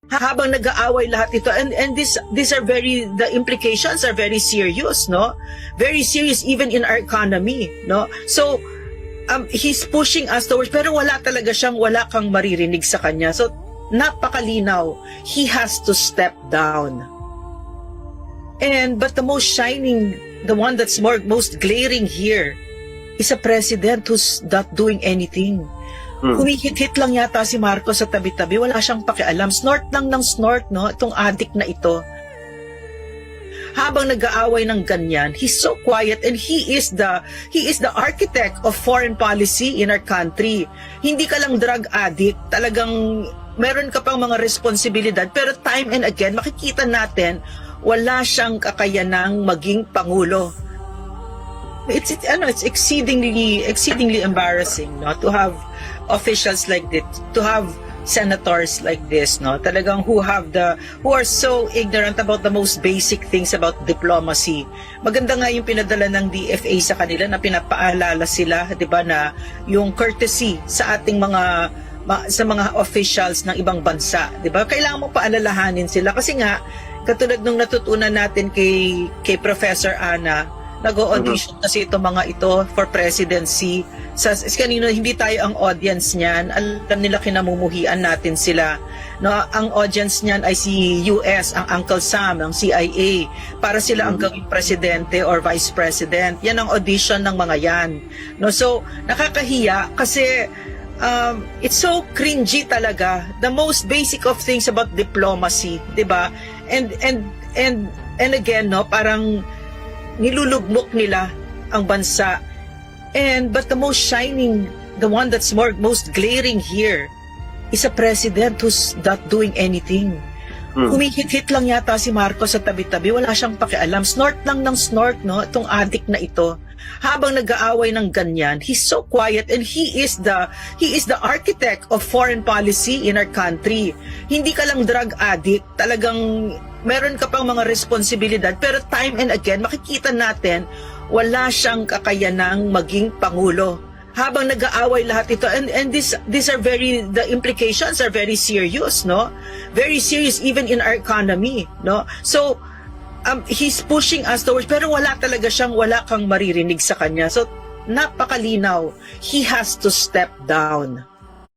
habang nag-aaway lahat ito, and these are the implications are very serious, no? Very serious even in our economy, no? So he's pushing us towards, pero wala kang maririnig sa kanya. So napakalinaw, he has to step down. But the most shining, the one that's most glaring here is a president who's not doing anything. Humihit-hit lang yata si Marcos sa tabi-tabi, wala siyang pakialam. Snort lang ng snort, no? Itong addict na ito. Habang nag-aaway ng ganyan, he's so quiet, and he is the architect of foreign policy in our country. Hindi ka lang drug addict, talagang meron ka pang mga responsibilidad, pero time and again makikita natin wala siyang kakayanang maging pangulo. It's exceedingly embarrassing, no, to have officials like this, to have senators like this, no, talagang who are so ignorant about the most basic things about diplomacy. Maganda nga yung pinadala ng DFA sa kanila na pinapaalala sila, 'di ba, na yung courtesy sa ating mga officials ng ibang bansa, 'di ba? Kailangan mo paalalahanin sila kasi nga katulad nung natutunan natin kay Professor Ana, nag-audition kasi itong mga ito for presidency. Kanino hindi tayo ang audience niyan, alam nila kinamumuhian natin sila. No, ang audience niyan ay si US, ang Uncle Sam, ang CIA, para sila ang gawing presidente or vice president. Yan ang audition ng mga yan. No, so nakakahiya kasi it's so cringy talaga. The most basic of things about diplomacy, 'di ba? And again, no, parang nilulugmok nila ang bansa. But the most shining, the one that's most glaring here is a president who's not doing anything. Humihit-hit lang yata si Marcos sa tabi-tabi, wala siyang pakialam. Snort lang ng snort, no, itong addict na ito. Habang nag-aaway ng ganyan, he's so quiet, and he is the architect of foreign policy in our country. Hindi ka lang drug addict, talagang meron ka pang mga responsibilidad, pero time and again makikita natin wala siyang kakayanang maging pangulo. Habang nag-aaway lahat ito, and these are the implications are very serious, no? Very serious even in our economy, no? So he's pushing us towards, pero wala kang maririnig sa kanya. So napakalinaw, he has to step down.